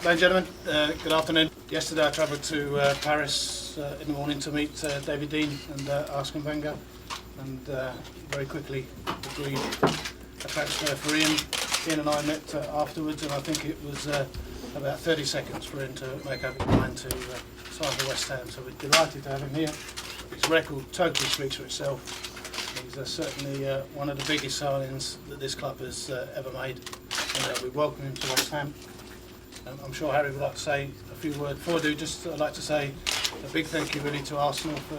Ladies and gentlemen, good afternoon. Yesterday I travelled to Paris in the morning to meet David Dein and Arsene Wenger, and very quickly agreed a transfer for Ian. Ian and I met afterwards, and I think it was about 30 seconds for him to make up his mind to sign for West Ham. So we're delighted to have him here. His record totally speaks for itself. He's certainly one of the biggest signings that this club has ever made, and we welcome him to West Ham. I'm sure Harry would like to say a few words. Before I do, I'd like to say a big thank you really to Arsenal for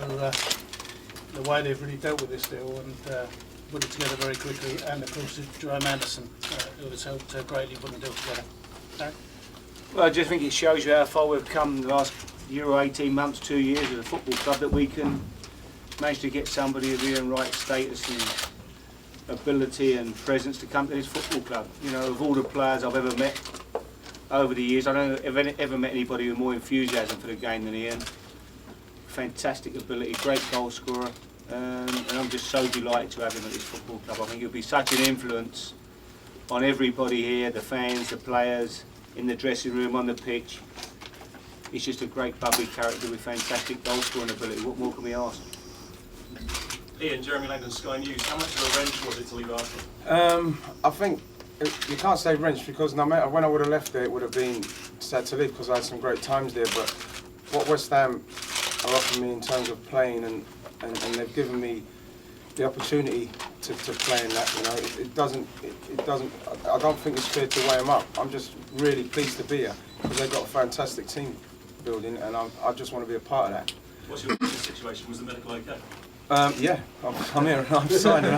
the way they've really dealt with this deal and put it together very quickly, and of course to Jerome Anderson, who has helped greatly putting the deal together. Harry? Well, I just think it shows you how far we've come the last year or 18 months, 2 years as a football club, that we can manage to get somebody of Ian Wright's status and ability and presence to come to this football club. You know, of all the players I've ever met over the years, I don't think I've ever met anybody with more enthusiasm for the game than Ian. Fantastic ability, great goal scorer, and I'm just so delighted to have him at this football club. I think he'll be such an influence on everybody here, the fans, the players, in the dressing room, on the pitch. He's just a great bubbly character with fantastic goal scoring ability. What more can we ask? Ian, Jeremy Langdon, Sky News. How much of a wrench was it to leave Arsenal? I think you can't say wrench, because no matter when I would have left there, it would have been sad to leave, because I had some great times there. But what West Ham are offering me in terms of playing, and they've given me the opportunity to play in that, you know, it doesn't. I don't think it's fair to weigh them up. I'm just really pleased to be here because they've got a fantastic team building, and I just want to be a part of that. What's your situation? Was the medical okay? Yeah, I'm here and I'm signing.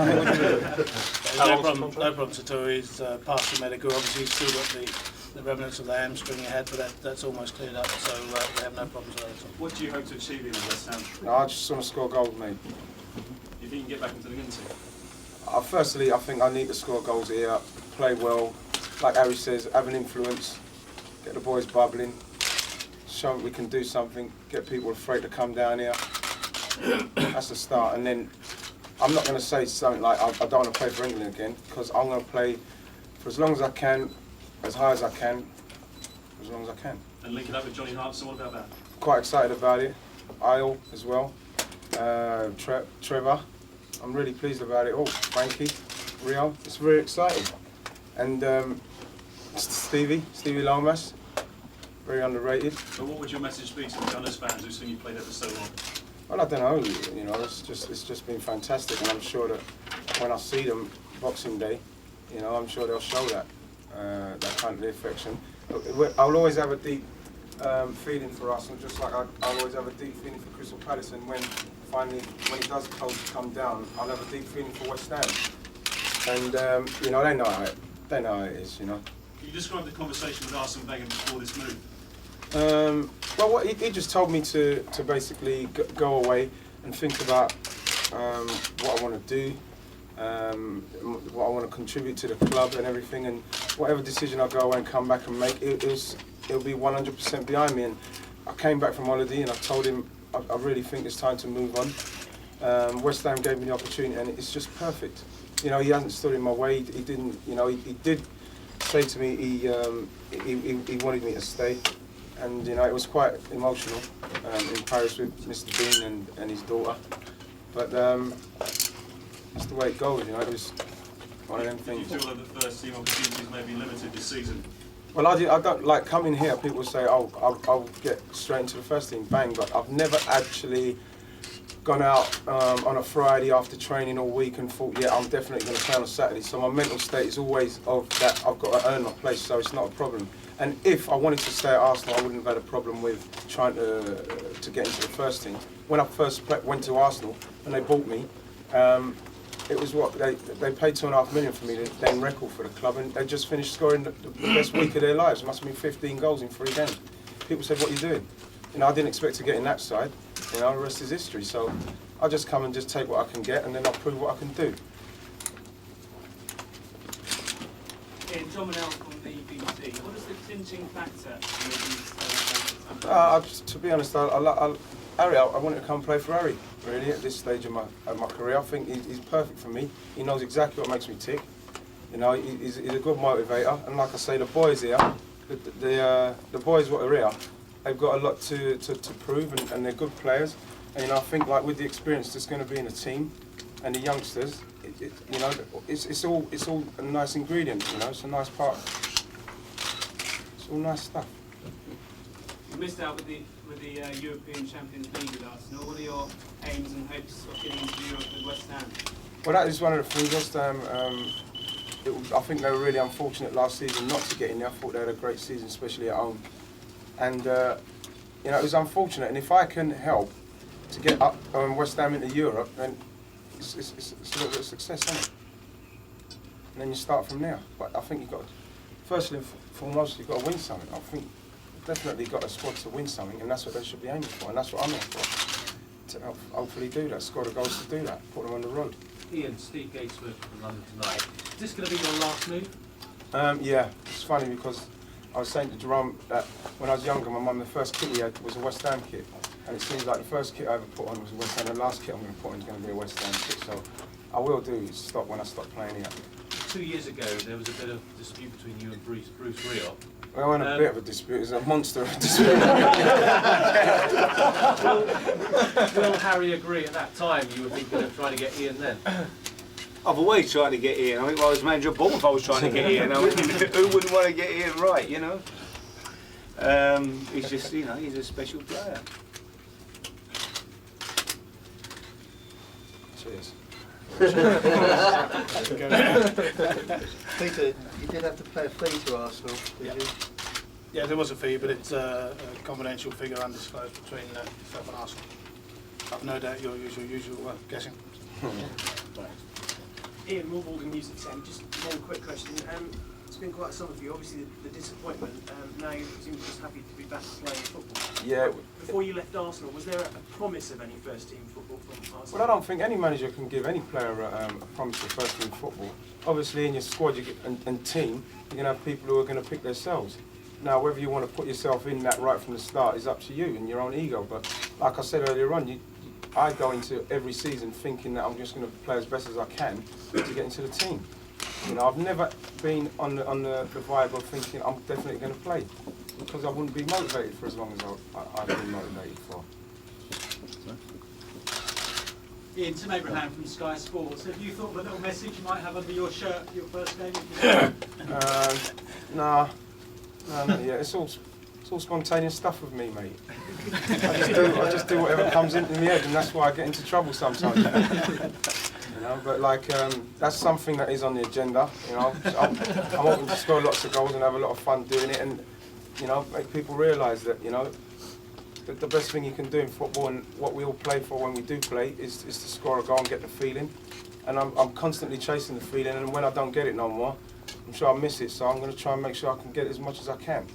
No problems at all. He's passed the medical. Obviously, he's still got the remnants of the hamstring ahead, but that's almost cleared up, so we have no problems with that at all. What do you hope to achieve in West Ham? No, I just want to score goals, mate. You think you can get back into the game team? Firstly, I think I need to score goals here, play well, like Harry says, have an influence, get the boys bubbling, show them we can do something, get people afraid to come down here. That's the start, and then I'm not going to say something like I don't want to play for England again, because I'm going to play for as long as I can, as high as I can, as long as I can. And linking up with Johnny Hart, so what about that? Quite excited about it. Isle as well, Trevor. I'm really pleased about it all. Frankie, Rio, it's very exciting. And Stevie Lomas, very underrated. So what would your message be to the Gunners fans who've seen you play there for so long? Well, I don't know, you know, it's just been fantastic, and I'm sure that when I see them Boxing Day, you know, I'm sure they'll show that kind of affection. I'll always have a deep feeling for Arsenal, just like I'll always have a deep feeling for Crystal Palace, and when it does come down, I'll have a deep feeling for West Ham. And you know, they know how it is, you know. Can you describe the conversation with Arsene Wenger before this move? Well, he just told me to basically go away and think about what I want to do, what I want to contribute to the club and everything, and whatever decision I go away and come back and make, it'll be 100% behind me. And I came back from holiday and I told him I really think it's time to move on. West Ham gave me the opportunity, and it's just perfect. You know, he hasn't stood in my way. He didn't, you know, he did say to me he wanted me to stay. And you know, it was quite emotional in Paris with Mr. Dein and his daughter. But that's the way it goes, you know. It was one of them things. Do you feel that the first team opportunities may be limited this season? Well, I don't like coming here. People say, "Oh, I'll get straight into the first team, bang!" But I've never actually gone out on a Friday after training all week and thought, "Yeah, I'm definitely going to play on a Saturday." So my mental state is always of that I've got to earn my place, so it's not a problem. And if I wanted to stay at Arsenal, I wouldn't have had a problem with trying to get into the first team. When I first went to Arsenal and they bought me, it was what they paid $2.5 million for me to then record for the club, and they just finished scoring the best week of their lives. It must have been 15 goals in 3 games. People said, "What are you doing?" You know, I didn't expect to get in that side. You know, the rest is history. So I just come and just take what I can get, and then I'll prove what I can do. Ian, John Manel from the BBC. What is the clinching factor in To be honest, Harry, I wanted to come play for Harry, really, at this stage of my career. I think he's perfect for me. He knows exactly what makes me tick. You know, he's a good motivator, and like I say, the boys here, the boys what are here, they've got a lot to prove, and they're good players. And I think like with the experience that's going to be in the team, and the youngsters, it's all a nice ingredient. It's a nice part. It's all nice stuff. You missed out with the European Champions League with Arsenal. What are your aims and hopes of getting into Europe with West Ham? Well, that is one of the things. West Ham, I think they were really unfortunate last season not to get in there. I thought they had a great season, especially at home. And it was unfortunate. And if I can help to get up West Ham into Europe, then it's a little bit of success, isn't it? And then you start from there. But I think you've got to, firstly and foremost, you've got to win something. I think definitely got a squad to win something, and that's what they should be aiming for, and that's what I'm here for. To hopefully do that, score the goals to do that, put them on the road. Ian, Steve Gatesworth from London Tonight. Is this going to be your last move? Yeah, it's funny because I was saying to Jerome that when I was younger, my mum, the first kit he had was a West Ham kit. And it seems like the first kit I ever put on was a West Ham, the last kit I'm going to put on is going to be a West Ham kit. So I will do stop when I stop playing here. 2 years ago, there was a bit of dispute between you and Bruce Rioch. Well, I went a bit of a dispute, it was a monster of a dispute. Will Harry agree at that time you were thinking of trying to get Ian then? I've always tried to get Ian. I think when I was manager of Bournemouth, I was trying to get Ian. Who wouldn't want to get Ian right, He's just, he's a special player. Cheers. Peter, you did have to pay a fee to Arsenal, did you? Yeah, there was a fee, but it's a confidential figure undisclosed between yourself and Arsene. I've no doubt you'll use your usual guessing. Ian, more ball than music, Sam. Just one quick question. It's been quite a summer for you. Obviously, the disappointment. Now you're presumably just happy to be back playing football. Yeah. Before you left Arsenal, was there a promise of any first-team football from Arsenal? Well, I don't think any manager can give any player a promise of first-team football. Obviously, in your squad and team, you're going to have people who are going to pick themselves. Now, whether you want to put yourself in that right from the start is up to you and your own ego. But like I said earlier on, I go into every season thinking that I'm just going to play as best as I can to get into the team. I've never been on the vibe of thinking I'm definitely going to play, because I wouldn't be motivated for as long as I've been motivated for. Ian, Tim Abraham from Sky Sports. Have you thought of a little message you might have under your shirt for your first game? No, not yet. It's all spontaneous stuff with me, mate. I just do whatever comes into my head, and that's why I get into trouble sometimes. But like that's something that is on the agenda. I'm hoping to score lots of goals and have a lot of fun doing it, and make people realise that that the best thing you can do in football, and what we all play for when we do play, is to score a goal and get the feeling. And I'm constantly chasing the feeling, and when I don't get it no more, I'm sure I miss it. So I'm going to try and make sure I can get it as much as I can.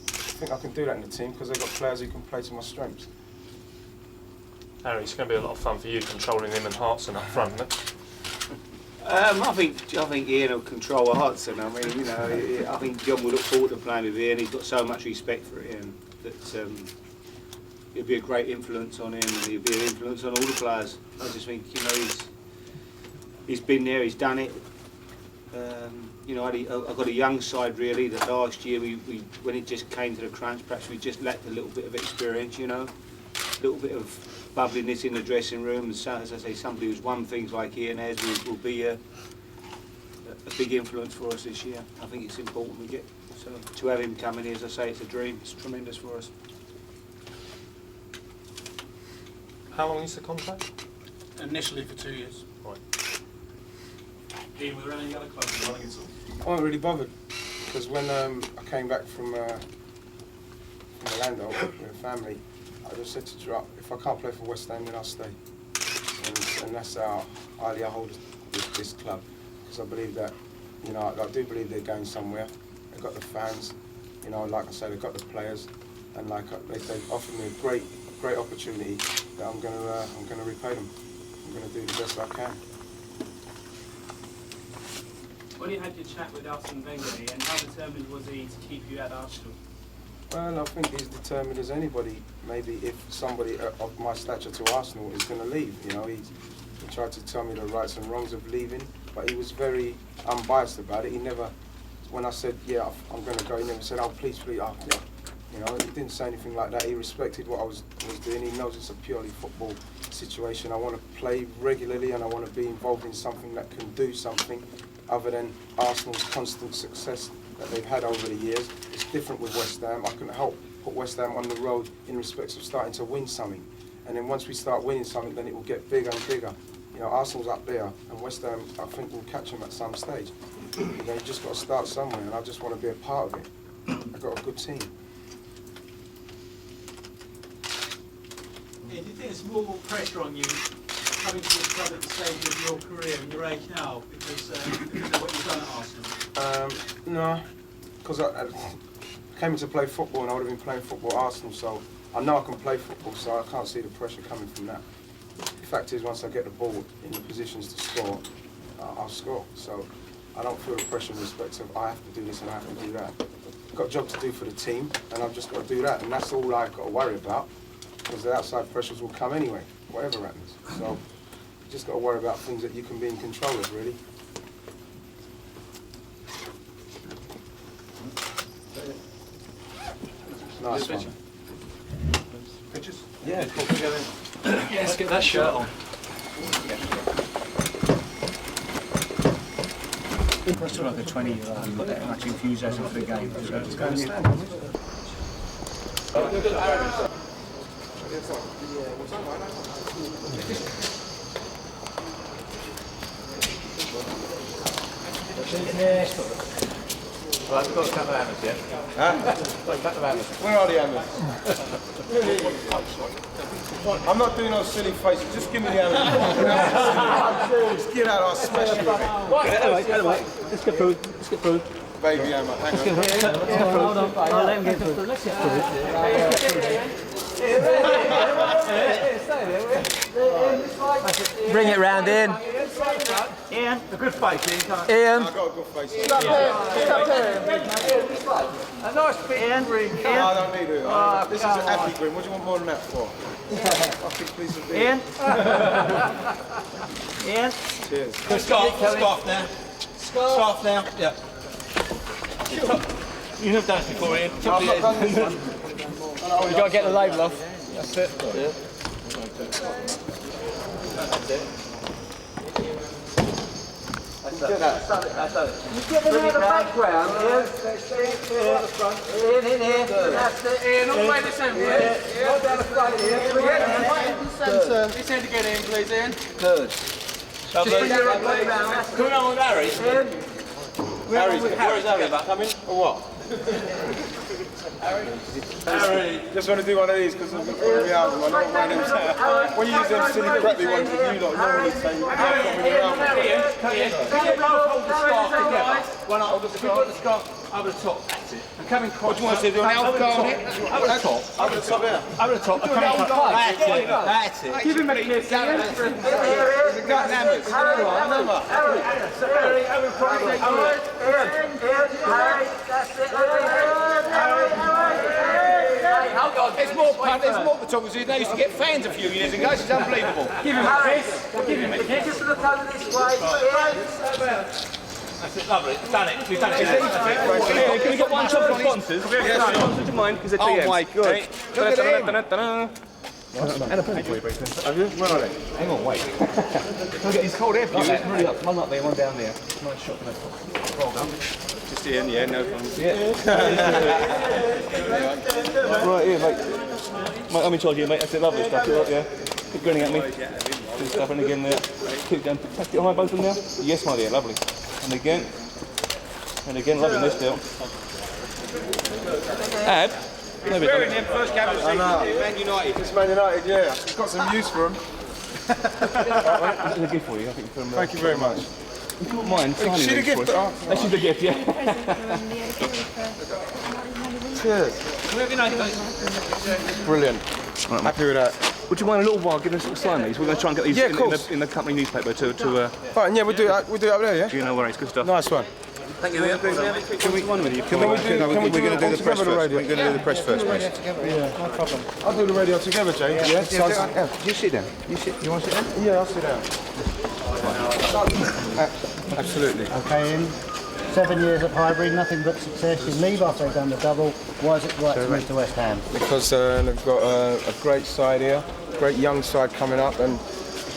I think I can do that in the team because they've got players who can play to my strengths. Harry, it's going to be a lot of fun for you controlling him and Hartson up front, isn't it? I think Ian will control Hudson. I think John will look forward to playing with Ian. He's got so much respect for Ian that he'll be a great influence on him, and he'll be an influence on all the players. I just think he's been there, he's done it. I've got a young side really. That last year we when it just came to the crunch, perhaps we just lacked a little bit of experience. A little bit of bubbliness in the dressing room, and so, as I say, somebody who's won things like Ian has will be a big influence for us this year. I think it's important we get, so to have him come in here, as I say, it's a dream. It's tremendous for us. How long is the contract? Initially for 2 years. Right. Ian, were there any other clubs running at all? I wasn't really bothered, because when I came back from Orlando with a family, I just said to Drew, if I can't play for West Ham, then I'll stay. And that's how highly I hold this club, because I believe that, I do believe they're going somewhere. They've got the fans, like I say, they've got the players, and they've offered me a great opportunity that I'm going to repay them. I'm going to do the best I can. When you had your chat with Arsene Wenger, and how determined was he to keep you at Arsenal? Well, I think he's determined as anybody. Maybe if somebody of my stature to Arsenal is going to leave, he tried to tell me the rights and wrongs of leaving, but he was very unbiased about it. He never when I said, yeah, I'm going to go, he never said, oh, please, oh, yeah. You know, he didn't say anything like that. He respected what I was doing. He knows it's a purely football situation. I want to play regularly and I want to be involved in something that can do something other than Arsenal's constant success that they've had over the years. It's different with West Ham. I can help put West Ham on the road in respect of starting to win something. And then once we start winning something, then it will get bigger and bigger. You know, Arsenal's up there, and West Ham, I think, will catch them at some stage. You know, you just got to start somewhere, and I just want to be a part of it. I've got a good team. Yeah, do you think there's more pressure on you coming to this club at the stage of your career and your age now because of what you've done at Arsenal? No, because I came in to play football and I would have been playing football at Arsenal, so I know I can play football, so I can't see the pressure coming from that. The fact is, once I get the ball in the positions to score, I'll score. So I don't feel the pressure in respect of I have to do this and I have to do that. I've got a job to do for the team, and I've just got to do that, and that's all I've got to worry about, because the outside pressures will come anyway, whatever happens. So you just got to worry about things that you can be in control of, really. Nice one. Pictures? Yeah, let's get that shirt on. For us to like a 20-year-old, you've got that much enthusiasm for the game. So it's going to stand. Right, we've got a couple of hammers, yeah? Huh? Got a couple of hammers. Where are the hammers? I'm not doing those silly faces, just give me the hammer. Just get out, I'll smash you with it. Anyway, let's get through. Let's get through. Baby hammer, hang on. Hold on, let him get through. Let's get through. Bring it round, Ian. Ian, a good face, Ian. Ian. I've got a good face. Stop there. A nice big Ian. No, I don't need it. This is a happy grin. What do you want more than that for? Fucking piece of beer. Ian. Ian. Cheers. Scarf now. Scarf now. Yeah. You've never done this before, Ian. I've not done this one. You've got to get the label off. That's it. Yeah. That's it. That's it. You get them out of the background, Ian. In here. That's it. Ian, all the way this end, please. Go down the front here. This end again, Ian, please, Ian. Good. Lovely. Just bring your back round. Coming on with Harry. Ian. Where is Harry about coming? Or what? Harry. Just want to do one of these because I'm going to be out. I know one of them. When you use them silly crappy ones, you lot normally say you can't come in your arm. Ian, can you both hold the scarf together? One hold the scarf. Put the scarf over the top. That's it. And coming across. What do you want to do? An elf guard? Over the top. Over the top. Over the top. Do an elf guard. That's it. Give him a kiss, Ian. It's got hammers. There's more photographers. They used to get fans a few years ago. It's unbelievable. Give him a kiss. Give him a kiss. Just look over this way. That's it, lovely. Done it. We've done it. Can we get one shot for sponsors? Yes. Sponsors to mind because they're DMs. Oh my god. Look at him. And a present for you, Bruce. Have you? Where are they? Hang on, wait. Look at his cold air view. Hurry up. One up there, one down there. Nice shot. Well done. Just Ian, yeah, no problem. Yeah. Right here, mate. Mate, I'm in charge here, mate. That's it, lovely stuff. Yeah. Keep grinning at me. Good stuff, and again there. Keep going. Tap it on my both of them now. Yes, my dear, lovely. And again. And again, lovely this deal. Ab. He's wearing them first cabinet seats, Man United. It's Man United, yeah. I've got some use for them. This is a gift for you, I think. From, Thank you very much. If you wouldn't mind signing She's a these for gift. us. This is the gift, yeah. Cheers. Brilliant. Right, happy with that. Would you mind a little while giving us a sign these? We're going to try and get these in the company newspaper to Fine, yeah, we'll do it up there, yeah? you know where it's good stuff. Nice one. Thank you. Can we one with you? Can we do the press first? We're going to do the press first, mate. Yeah, no problem. I'll do the radio together, Jay. Yeah? You sit down. You want to sit down? Yeah, I'll sit down. Absolutely. Okay, Ian. 7 years at Highbury, nothing but success. You leave after they've done the double. Why is it right to move to West Ham? Because they've got a great side here, great young side coming up, and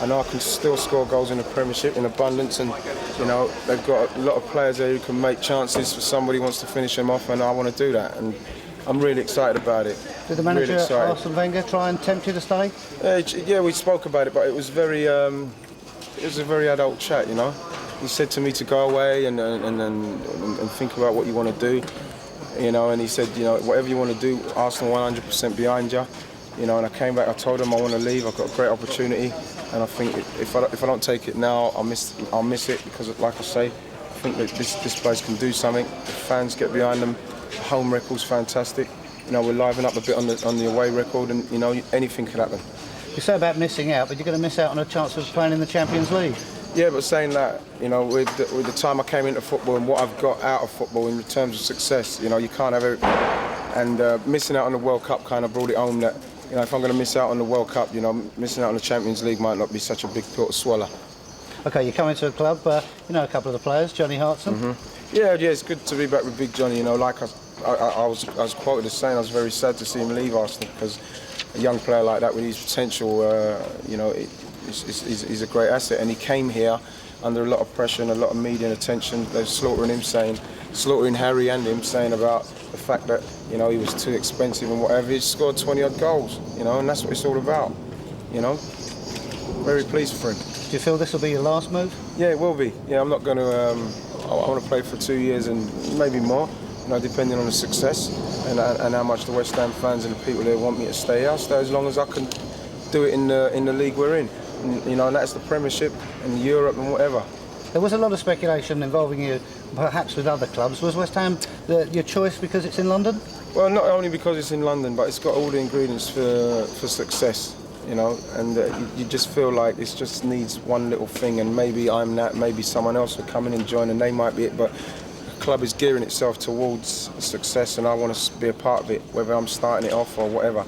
I know I can still score goals in the Premiership in abundance, and you know they've got a lot of players there who can make chances for somebody who wants to finish them off, and I want to do that, and I'm really excited about it. Did the manager, Arsene Wenger, try and tempt you to stay? Yeah, we spoke about it, but it was very, it was a very adult chat, you know. He said to me to go away and think about what you want to do, you know, and he said, you know, whatever you want to do, Arsenal 100% behind you, you know, and I came back, I told him I want to leave, I've got a great opportunity, and I think if I don't take it now, I'll miss it, because like I say, I think that this place can do something, the fans get behind them, the home record's fantastic, you know, we're livening up a bit on the away record, and you know, anything could happen. You say about missing out, but you're going to miss out on a chance of playing in the Champions League. Yeah, but saying that, you know, with the time I came into football and what I've got out of football in terms of success, you know, you can't have everything. And missing out on the World Cup kind of brought it home that, you know, if I'm going to miss out on the World Cup, you know, missing out on the Champions League might not be such a big pill to swallow. Okay, you come into a club, you know a couple of the players, Johnny Hartson. Mm-hmm. Yeah, it's good to be back with Big Johnny. You know, like I was quoted as saying, I was very sad to see him leave Arsenal, because a young player like that with his potential, you know, he's a great asset, and he came here under a lot of pressure and a lot of media attention. They're slaughtering Harry and him, saying about the fact that, you know, he was too expensive and whatever. He scored 20 odd goals, you know, and that's what it's all about, you know. Very pleased for him. Do you feel this will be your last move? Yeah, it will be. Yeah, I'm not going to. I want to play for 2 years and maybe more, you know, depending on the success and how much the West Ham fans and the people there want me to stay. I'll stay as long as I can do it in the league we're in. And, you know, and that's the Premiership and Europe and whatever. There was a lot of speculation involving you, perhaps with other clubs. Was West Ham your choice because it's in London? Well, not only because it's in London, but it's got all the ingredients for success, you know, and you just feel like it just needs one little thing, and maybe I'm that, maybe someone else will come in and join and they might be it, but the club is gearing itself towards success, and I want to be a part of it, whether I'm starting it off or whatever.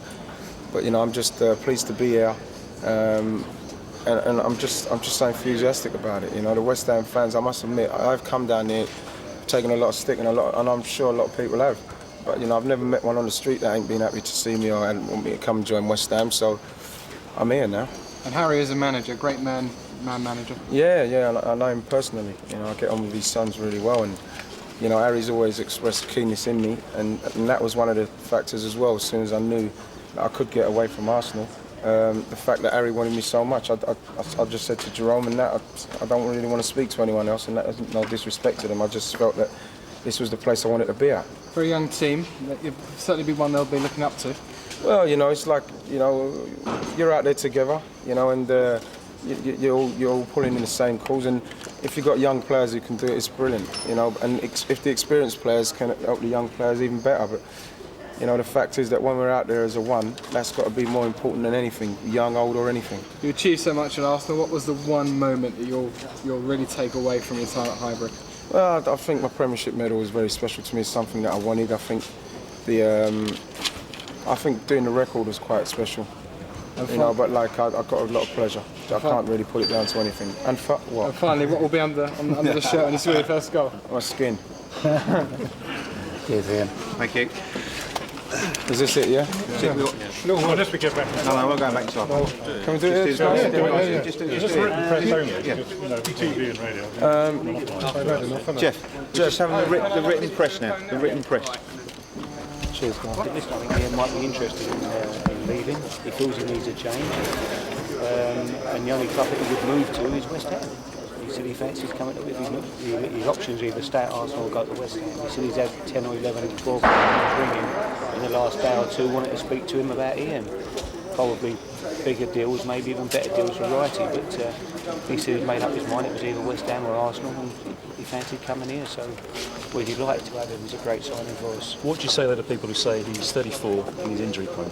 But, you know, I'm just pleased to be here. And I'm just so enthusiastic about it. You know, the West Ham fans, I must admit, I've come down here, taken a lot of stick, and I'm sure a lot of people have. But, you know, I've never met one on the street that ain't been happy to see me or want me to come and join West Ham. So I'm here now. And Harry is a manager, great man manager. Yeah, I know him personally. You know, I get on with his sons really well, and you know, Harry's always expressed keenness in me, and that was one of the factors as well. As soon as I knew that I could get away from Arsenal. The fact that Harry wanted me so much, I just said to Jerome and that I don't really want to speak to anyone else, and that isn't no disrespect to them. I just felt that this was the place I wanted to be at. For a young team, you'll certainly be one they'll be looking up to. Well, you know, it's like, you know, you're out there together, you know, and you're all pulling in the same cause, and if you've got young players who can do it, it's brilliant, you know, and if the experienced players can help the young players, even better. But you know, the fact is that when we're out there as a one, that's got to be more important than anything, young, old, or anything. You achieved so much at Arsenal. What was the one moment that you'll really take away from your time at Highbury? Well, I think my Premiership medal was very special to me. It's something that I wanted. I think doing the record was quite special. You know, but like I got a lot of pleasure. I can't really put it down to anything. And what? And finally, what will be under the shirt when you score your first goal? My skin. Cheers, Ian. Thank you. Is this it, yeah? No, we'll just get back. No, we're going back to our. Can we do it? Just written press only, you know, TV and radio. Jeff, just having the written press now. The written press. Cheers, guys. I think Ian might be interested in leaving. He feels he needs a change. And the only club that he would move to is West Ham. He said he fancies coming up with his options, either stay at Arsenal or go to West Ham. He said he's had 10 or 11 or 12 ringing in the last day or two, wanted to speak to him about Ian. Probably bigger deals, maybe even better deals for Wrighty, but he said he'd made up his mind, it was either West Ham or Arsenal, and he fancied coming here, so we'd like to have him. He's a great signing for us. What do you say to the people who say he's 34 and he's injury prone?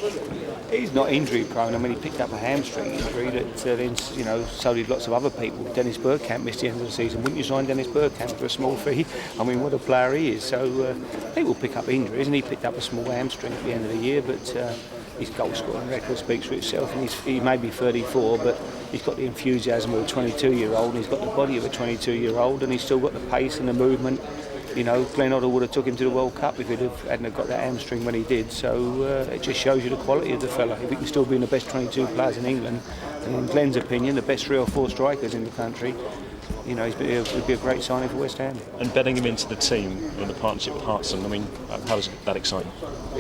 He's not injury prone. I mean, he picked up a hamstring injury that then, you know, so did lots of other people. Dennis Bergkamp missed the end of the season. Wouldn't you sign Dennis Bergkamp for a small fee? I mean, what a player he is. So people pick up injuries, and he picked up a small hamstring at the end of the year, but his goal scoring record speaks for itself, and he may be 34, but he's got the enthusiasm of a 22-year-old, and he's got the body of a 22-year-old, and he's still got the pace and the movement You know, Glenn Hoddle would have took him to the World Cup if he hadn't have got that hamstring when he did. So it just shows you the quality of the fella. If he can still be in the best 22 players in England, and in Glenn's opinion, the best 3 or 4 strikers in the country, you know, it'd be a great signing for West Ham. And betting him into the team in the partnership with Arsene, I mean, how does that excite you?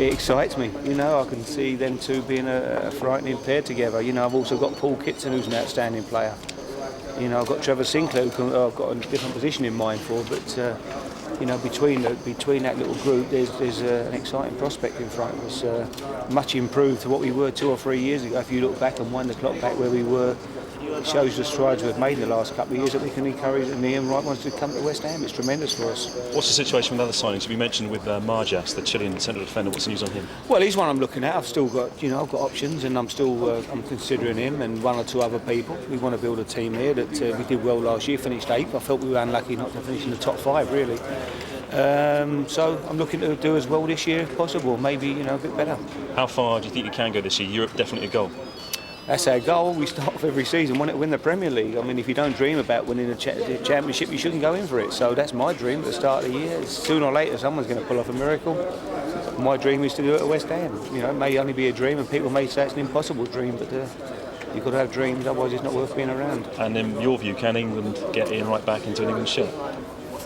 It excites me. You know, I can see them two being a frightening pair together. You know, I've also got Paul Kitson, who's an outstanding player. You know, I've got Trevor Sinclair, who I've got a different position in mind for, but you know, between that little group, there's an exciting prospect in front of us. Much improved to what we were 2 or 3 years ago. If you look back and wind the clock back where we were, it shows the strides we've made in the last couple of years that we can encourage, and Ian Wright wants to come to West Ham. It's tremendous for us. What's the situation with other signings? You mentioned with Marjas, the Chilean central defender. What's the news on him? Well, he's one I'm looking at. I've still got, you know, I've got options, and I'm considering him and 1 or 2 other people. We want to build a team here that we did well last year, finished 8th. I felt we were unlucky not to finish in the top 5, really. So I'm looking to do as well this year if possible, maybe, you know, a bit better. How far do you think you can go this year? Europe definitely a goal. That's our goal. We start off every season wanting to win the Premier League. I mean, if you don't dream about winning the Championship, you shouldn't go in for it. So that's my dream at the start of the year. Sooner or later, someone's going to pull off a miracle. My dream is to do it at West Ham. You know, it may only be a dream, and people may say it's an impossible dream, but you've got to have dreams, otherwise it's not worth being around. And in your view, can England get Ian Wright back into an England shirt?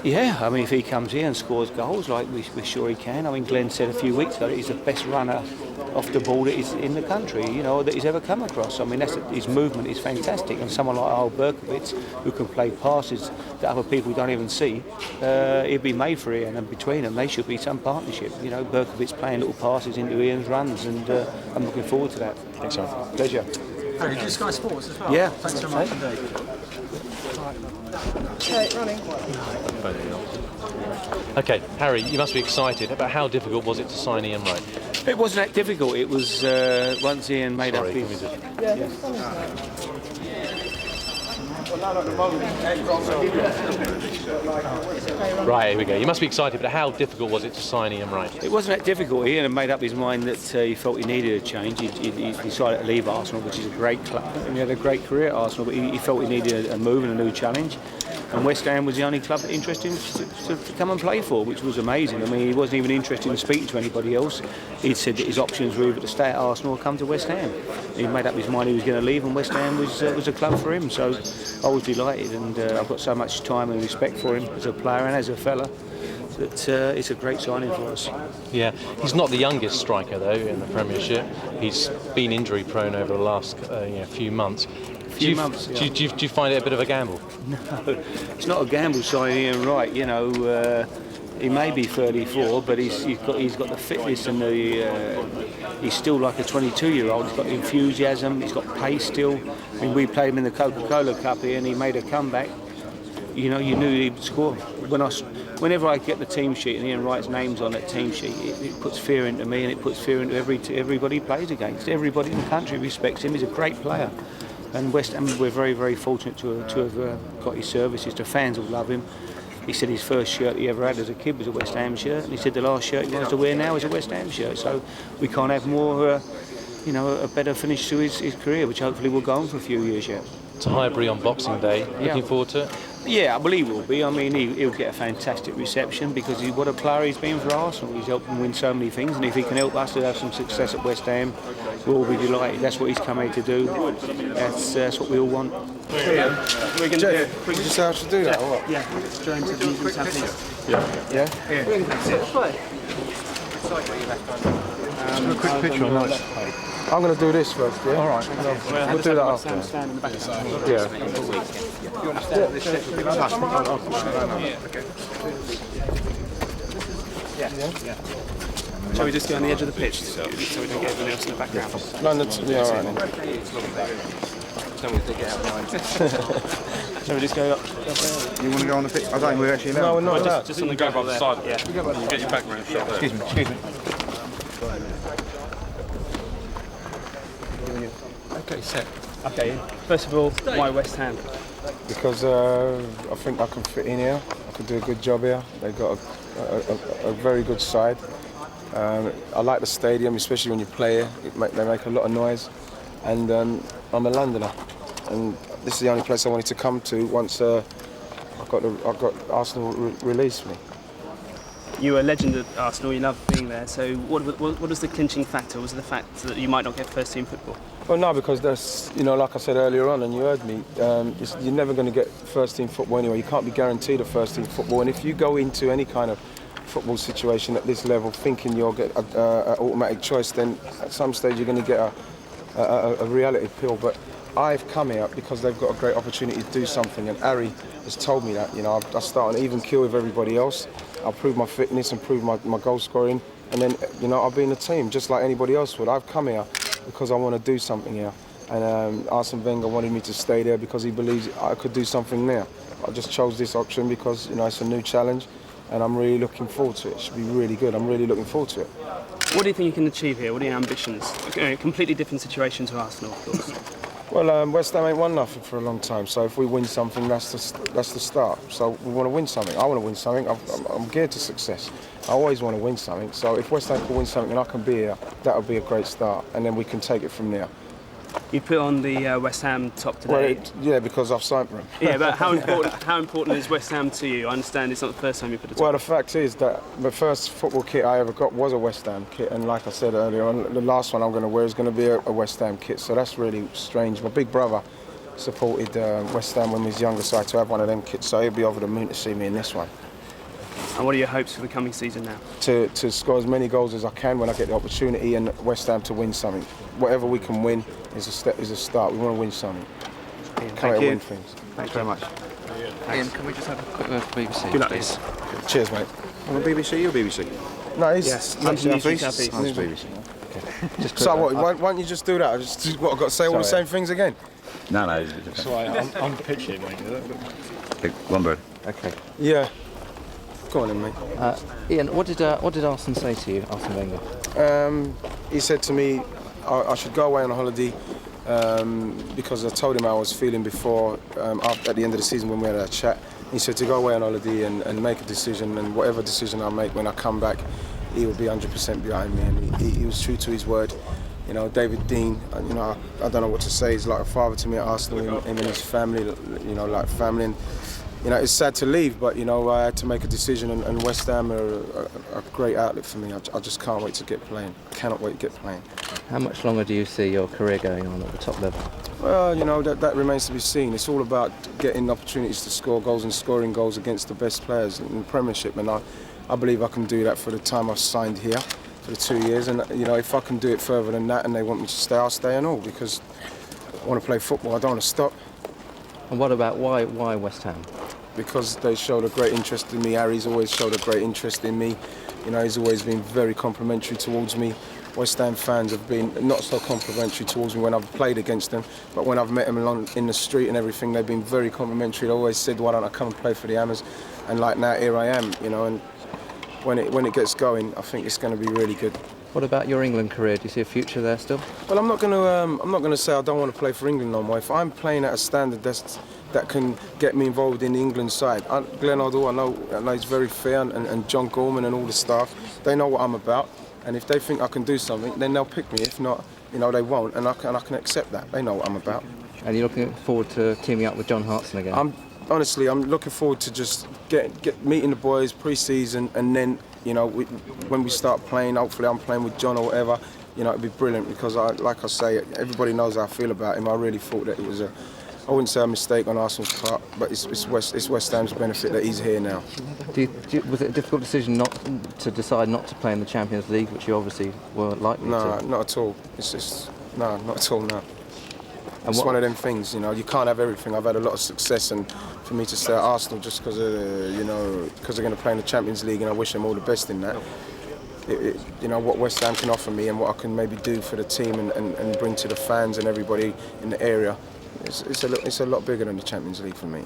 Yeah, I mean, if he comes here and scores goals like we're sure he can. I mean, Glenn said a few weeks ago that he's the best runner off the ball that is in the country, you know, that he's ever come across. I mean, his movement is fantastic, and someone like Al Berkowitz, who can play passes that other people don't even see, he'd be made for Ian, and between them, they should be some partnership. You know, Berkowitz playing little passes into Ian's runs, and I'm looking forward to that. Thanks, Harry. Pleasure. Harry, you do Sky Sports as well? Yeah. Thanks so much indeed. Okay, Harry, you must be excited. About how difficult was it to sign Ian Wright? It wasn't that difficult. It was once Ian made up his... Right, here we go. You must be excited, but how difficult was it to sign Ian Wright? It wasn't that difficult. Ian had made up his mind that he felt he needed a change. He decided to leave Arsenal, which is a great club. He had a great career at Arsenal, but he felt he needed a move and a new challenge. And West Ham was the only club that interested him to come and play for, which was amazing. I mean, he wasn't even interested in speaking to anybody else. He'd said that his options were either to stay at Arsenal or come to West Ham. He made up his mind he was going to leave, and West Ham was a club for him. So I was delighted, and I've got so much time and respect for him as a player and as a fella that it's a great signing for us. Yeah, he's not the youngest striker though in the Premiership. He's been injury prone over the last few months. Do you find it a bit of a gamble? No, it's not a gamble signing Ian Wright. You know, he may be 34, but he's got the fitness and he's still like a 22-year-old. He's got the enthusiasm. He's got pace still. I mean, we played him in the Coca-Cola Cup here, and he made a comeback. You know, you knew he'd score. Whenever I get the team sheet and Ian Wright's name's on that team sheet, it puts fear into me, and it puts fear into everybody he plays against. Everybody in the country respects him. He's a great player. And West Ham, we're very, very fortunate to have got his services. The fans will love him. He said his first shirt he ever had as a kid was a West Ham shirt, and he said the last shirt he wants to wear now is a West Ham shirt. So we can't have more, a better finish to his career, which hopefully will go on for a few years yet. To Highbury on Boxing Day, looking forward to it? Yeah, I believe he will be. I mean, he'll get a fantastic reception because what a player he's been for Arsenal. He's helped them win so many things, and if he can help us to have some success at West Ham, we'll all be delighted. That's what he's come here to do. That's what we all want. We can just have to do that, or what? Yeah, James said he's happy. A quick picture on that. I'm going to do this first, yeah? All right. We'll do that after. Stand in the back. Yeah. You want to stand on this step? Shall we just go on the edge of the pitch so we don't get everyone else in the background? No, yeah, all right. Shall we just go up? You want to go on the pitch? I don't think we're actually allowed. No, we're not allowed. Just on the go by the side. Yeah. You get your background shot there. Excuse me. Okay, set. Okay, first of all, why West Ham? Because I think I can fit in here. I can do a good job here. They've got a very good side. I like the stadium, especially when you play here. They make a lot of noise. And I'm a Londoner, and this is the only place I wanted to come to once I got Arsenal released me. You were a legend at Arsenal, you loved being there, so what was the clinching factor? Was it the fact that you might not get first team football? Well, no, because there's, like I said earlier on, and you heard me, you're never going to get first team football anyway. You can't be guaranteed a first team football, and if you go into any kind of football situation at this level thinking you'll get an automatic choice, then at some stage you're going to get a reality pill. But I've come here because they've got a great opportunity to do something, and Harry has told me that. I start an even keel with everybody else. I'll prove my fitness and prove my goal scoring, and then I'll be in the team just like anybody else would. I've come here because I want to do something here, and Arsene Wenger wanted me to stay there because he believes I could do something there. I just chose this option because it's a new challenge, and I'm really looking forward to it. It should be really good. I'm really looking forward to it. What do you think you can achieve here? What are your ambitions? Completely different situation to Arsenal, of course. Well, West Ham ain't won nothing for a long time, so if we win something, that's the start. So we want to win something. I want to win something. I'm geared to success. I always want to win something. So if West Ham can win something and I can be here, that'll be a great start, and then we can take it from there. You put on the West Ham top today. Well, yeah, because I've signed for him. Yeah, but how important is West Ham to you? I understand it's not the first time you put it on. Well, the fact is that the first football kit I ever got was a West Ham kit, and like I said earlier on, the last one I'm going to wear is going to be a West Ham kit, so that's really strange. My big brother supported West Ham when he was younger, so I had to have one of them kits, so he'll be over the moon to see me in this one. And what are your hopes for the coming season now? To score as many goals as I can when I get the opportunity, and West Ham to win something. Whatever we can win is a start. We want to win something. Can't win things. Thanks very much. Ian, can we just have a quick word for BBC? Good luck, please. Cheers, mate. On the BBC or BBC? No, he's London News South East. Oh, it's BBC. Okay. So what? Why don't you just do that? I've got to say all the same things again. No. Sorry, I'm pitching, mate. Big one bird. Okay. Yeah. Go on then, mate. Ian, what did Arsene say to you, Arsene Wenger? He said to me I should go away on a holiday because I told him how I was feeling before, at the end of the season when we had a chat. He said to go away on holiday and make a decision, and whatever decision I make when I come back, he will be 100% behind me, and he was true to his word. David Dein, I don't know what to say, he's like a father to me at Arsenal, him and his family, like family. And, it's sad to leave, but I had to make a decision, and West Ham are a great outlet for me. I just can't wait to get playing. I cannot wait to get playing. How much longer do you see your career going on at the top level? Well, that remains to be seen. It's all about getting opportunities to score goals and scoring goals against the best players in the Premiership, and I believe I can do that for the time I've signed here, for the 2 years. And if I can do it further than that, and they want me to stay, I'll stay and all, because I want to play football. I don't want to stop. And what about why West Ham? Because they showed a great interest in me. Harry's always showed a great interest in me. He's always been very complimentary towards me. West Ham fans have been not so complimentary towards me when I've played against them, but when I've met them in the street and everything, they've been very complimentary. They always said, why don't I come and play for the Hammers? And like now, here I am, and when it gets going, I think it's going to be really good. What about your England career? Do you see a future there still? Well, I'm not going to say I don't want to play for England no more. If I'm playing at a standard that can get me involved in the England side, Glenn Hoddle, I know he's very fair, and John Gorman and all the staff, they know what I'm about. And if they think I can do something, then they'll pick me. If not, they won't, and I can accept that. They know what I'm about. And you're looking forward to teaming up with John Hartson again? I'm looking forward to just get meeting the boys pre-season, and then when we start playing, hopefully I'm playing with John or whatever. It'd be brilliant, because like I say, everybody knows how I feel about him. I really thought that it was I wouldn't say a mistake on Arsenal's part, but it's West Ham's benefit that he's here now. Was it a difficult decision not to decide not to play in the Champions League, which you obviously were likely to? No, not at all. No, not at all, no. It's one of them things, you can't have everything. I've had a lot of success, and for me to stay at Arsenal just because they're going to play in the Champions League, and I wish them all the best in that. What West Ham can offer me and what I can maybe do for the team and bring to the fans and everybody in the area, it's a lot bigger than the Champions League for me.